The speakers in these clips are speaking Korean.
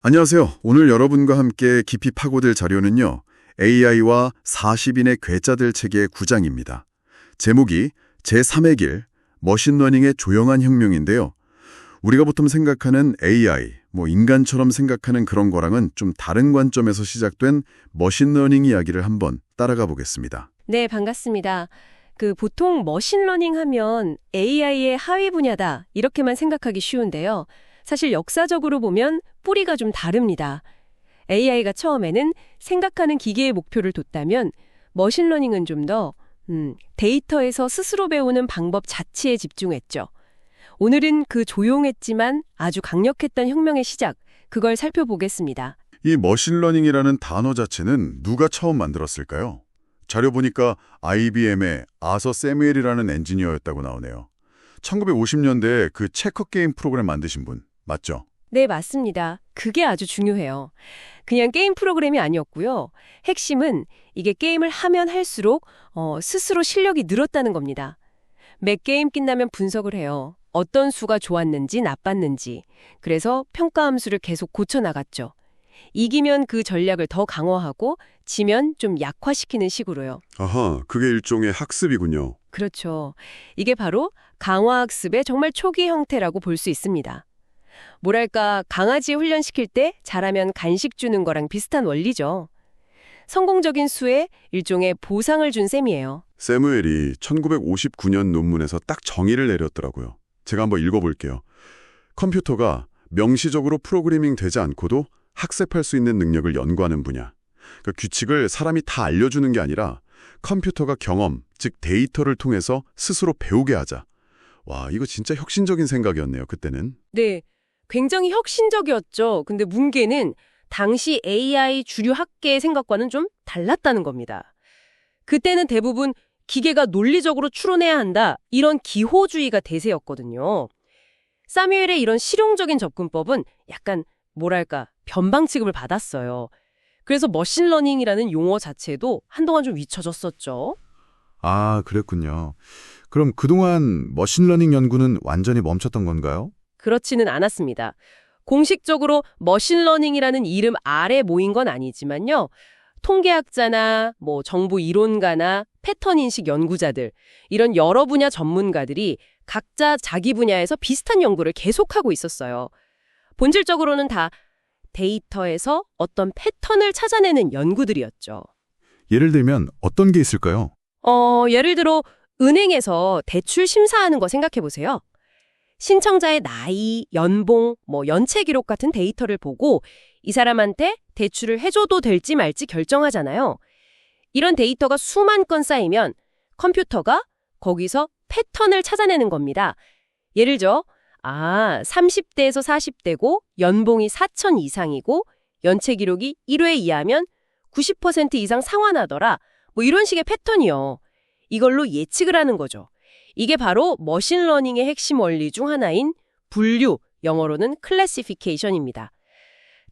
안녕하세요. 오늘 여러분과 함께 깊이 파고들 자료는요. AI와 40인의 괴짜들 책의 9장입니다. 제목이 제3의 길, 머신러닝의 조용한 혁명인데요. 우리가 보통 생각하는 AI, 인간처럼 생각하는 그런 거랑은 좀 다른 관점에서 시작된 머신러닝 이야기를 한번 따라가 보겠습니다. 네, 반갑습니다. 보통 머신러닝 하면 AI의 하위 분야다 이렇게만 생각하기 쉬운데요. 사실 역사적으로 보면 뿌리가 좀 다릅니다. AI가 처음에는 생각하는 기계의 목표를 뒀다면 머신러닝은 좀 더 데이터에서 스스로 배우는 방법 자체에 집중했죠. 오늘은 그 조용했지만 아주 강력했던 혁명의 시작, 그걸 살펴보겠습니다. 이 머신러닝이라는 단어 자체는 누가 처음 만들었을까요? 자료 보니까 IBM의 아서 세뮤엘이라는 엔지니어였다고 나오네요. 1950년대에 그 체커 게임 프로그램 만드신 분, 맞죠? 네, 맞습니다. 그게 아주 중요해요. 그냥 게임 프로그램이 아니었고요. 핵심은 이게 게임을 하면 할수록 스스로 실력이 늘었다는 겁니다. 몇 게임 끝나면 분석을 해요. 어떤 수가 좋았는지 나빴는지. 그래서 평가 함수를 계속 고쳐나갔죠. 이기면 그 전략을 더 강화하고 지면 좀 약화시키는 식으로요. 아하, 그게 일종의 학습이군요. 그렇죠. 이게 바로 강화학습의 정말 초기 형태라고 볼 수 있습니다. 뭐랄까, 강아지 훈련시킬 때 잘하면 간식 주는 거랑 비슷한 원리죠. 성공적인 수에 일종의 보상을 준 셈이에요. 세무엘이 1959년 논문에서 딱 정의를 내렸더라고요. 제가 한번 읽어볼게요. 컴퓨터가 명시적으로 프로그래밍 되지 않고도 학습할 수 있는 능력을 연구하는 분야. 그러니까 규칙을 사람이 다 알려주는 게 아니라 컴퓨터가 경험, 즉 데이터를 통해서 스스로 배우게 하자. 와, 이거 진짜 혁신적인 생각이었네요, 그때는. 네, 굉장히 혁신적이었죠. 근데 문제는 당시 AI 주류 학계의 생각과는 좀 달랐다는 겁니다. 그때는 대부분 기계가 논리적으로 추론해야 한다, 이런 기호주의가 대세였거든요. 사뮤엘의 이런 실용적인 접근법은 약간 변방 취급을 받았어요. 그래서 머신러닝이라는 용어 자체도 한동안 좀 잊혀졌었죠. 아, 그랬군요. 그럼 그동안 머신러닝 연구는 완전히 멈췄던 건가요? 그렇지는 않았습니다. 공식적으로 머신러닝이라는 이름 아래 모인 건 아니지만요. 통계학자나 정보 이론가나 패턴인식 연구자들, 이런 여러 분야 전문가들이 각자 자기 분야에서 비슷한 연구를 계속하고 있었어요. 본질적으로는 다 데이터에서 어떤 패턴을 찾아내는 연구들이었죠. 예를 들면 어떤 게 있을까요? 예를 들어 은행에서 대출 심사하는 거 생각해 보세요. 신청자의 나이, 연봉, 연체 기록 같은 데이터를 보고 이 사람한테 대출을 해줘도 될지 말지 결정하잖아요. 이런 데이터가 수만 건 쌓이면 컴퓨터가 거기서 패턴을 찾아내는 겁니다. 예를 들어 30대에서 40대고 연봉이 4천 이상이고 연체 기록이 1회 이하면 90% 이상 상환하더라. 이런 식의 패턴이요. 이걸로 예측을 하는 거죠. 이게 바로 머신러닝의 핵심 원리 중 하나인 분류, 영어로는 클래시피케이션입니다.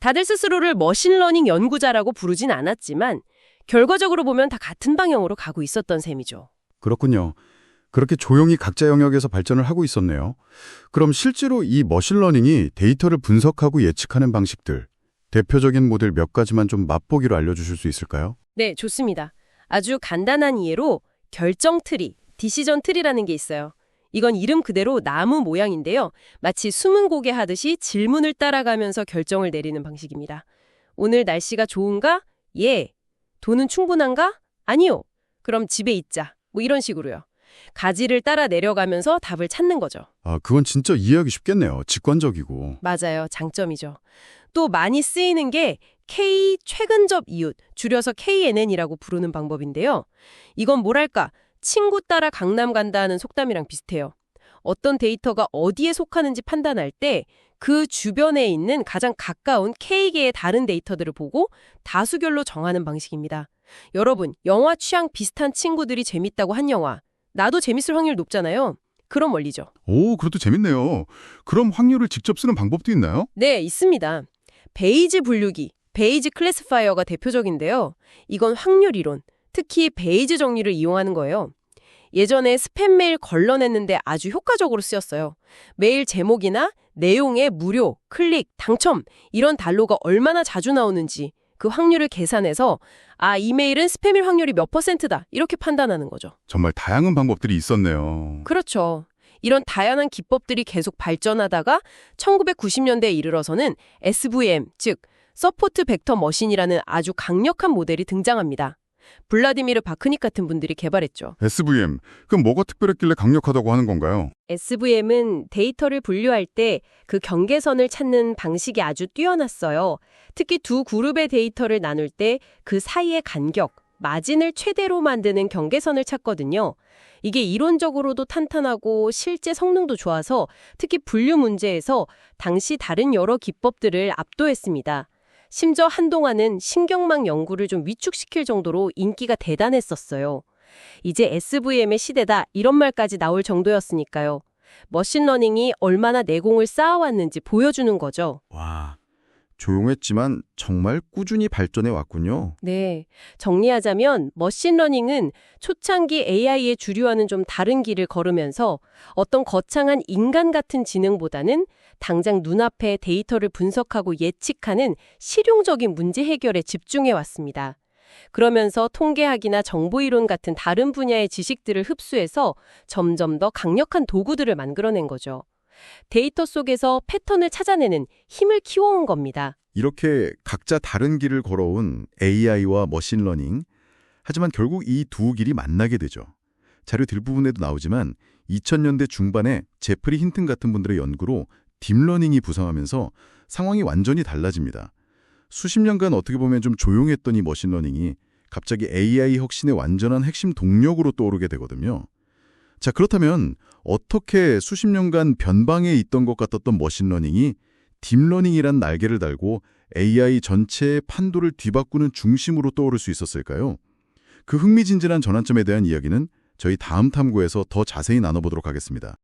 다들 스스로를 머신러닝 연구자라고 부르진 않았지만 결과적으로 보면 다 같은 방향으로 가고 있었던 셈이죠. 그렇군요. 그렇게 조용히 각자 영역에서 발전을 하고 있었네요. 그럼 실제로 이 머신러닝이 데이터를 분석하고 예측하는 방식들, 대표적인 모델 몇 가지만 좀 맛보기로 알려주실 수 있을까요? 네, 좋습니다. 아주 간단한 이해로 결정 트리, 디시전 트리라는 게 있어요. 이건 이름 그대로 나무 모양인데요. 마치 숨은 고개 하듯이 질문을 따라가면서 결정을 내리는 방식입니다. 오늘 날씨가 좋은가? 예. 돈은 충분한가? 아니요. 그럼 집에 있자. 이런 식으로요. 가지를 따라 내려가면서 답을 찾는 거죠. 아, 그건 진짜 이해하기 쉽겠네요. 직관적이고. 맞아요. 장점이죠. 또 많이 쓰이는 게 K 최근접 이웃, 줄여서 KNN이라고 부르는 방법인데요. 이건 친구 따라 강남 간다는 속담이랑 비슷해요. 어떤 데이터가 어디에 속하는지 판단할 때 그 주변에 있는 가장 가까운 K개의 다른 데이터들을 보고 다수결로 정하는 방식입니다. 여러분, 영화 취향 비슷한 친구들이 재밌다고 한 영화, 나도 재밌을 확률 높잖아요. 그런 원리죠. 오, 그것도 재밌네요. 그럼 확률을 직접 쓰는 방법도 있나요? 네, 있습니다. 베이지 분류기, 베이지 클래시파이어가 대표적인데요. 이건 확률 이론, 특히 베이지 정리를 이용하는 거예요. 예전에 스팸 메일 걸러냈는데 아주 효과적으로 쓰였어요. 메일 제목이나 내용에 무료, 클릭, 당첨 이런 단로가 얼마나 자주 나오는지 그 확률을 계산해서 이메일은 스팸일 확률이 몇 %다 이렇게 판단하는 거죠. 정말 다양한 방법들이 있었네요. 그렇죠. 이런 다양한 기법들이 계속 발전하다가 1990년대에 이르러서는 SVM, 즉 서포트 벡터 머신이라는 아주 강력한 모델이 등장합니다. 블라디미르 바크닉 같은 분들이 개발했죠. SVM, 그럼 뭐가 특별했길래 강력하다고 하는 건가요? SVM은 데이터를 분류할 때 그 경계선을 찾는 방식이 아주 뛰어났어요. 특히 두 그룹의 데이터를 나눌 때 그 사이의 간격, 마진을 최대로 만드는 경계선을 찾거든요. 이게 이론적으로도 탄탄하고 실제 성능도 좋아서 특히 분류 문제에서 당시 다른 여러 기법들을 압도했습니다. 심지어 한동안은 신경망 연구를 좀 위축시킬 정도로 인기가 대단했었어요. 이제 SVM의 시대다 이런 말까지 나올 정도였으니까요. 머신러닝이 얼마나 내공을 쌓아왔는지 보여주는 거죠. 와, 조용했지만 정말 꾸준히 발전해 왔군요. 네, 정리하자면 머신러닝은 초창기 AI의 주류와는 좀 다른 길을 걸으면서 어떤 거창한 인간 같은 지능보다는 당장 눈앞에 데이터를 분석하고 예측하는 실용적인 문제 해결에 집중해 왔습니다. 그러면서 통계학이나 정보이론 같은 다른 분야의 지식들을 흡수해서 점점 더 강력한 도구들을 만들어낸 거죠. 데이터 속에서 패턴을 찾아내는 힘을 키워온 겁니다. 이렇게 각자 다른 길을 걸어온 AI와 머신러닝. 하지만 결국 이 두 길이 만나게 되죠. 자료 뒷부분에도 나오지만 2000년대 중반에 제프리 힌튼 같은 분들의 연구로 딥러닝이 부상하면서 상황이 완전히 달라집니다. 수십 년간 어떻게 보면 좀 조용했던 이 머신러닝이 갑자기 AI 혁신의 완전한 핵심 동력으로 떠오르게 되거든요. 자, 그렇다면 어떻게 수십 년간 변방에 있던 것 같았던 머신러닝이 딥러닝이란 날개를 달고 AI 전체의 판도를 뒤바꾸는 중심으로 떠오를 수 있었을까요? 그 흥미진진한 전환점에 대한 이야기는 저희 다음 탐구에서 더 자세히 나눠보도록 하겠습니다.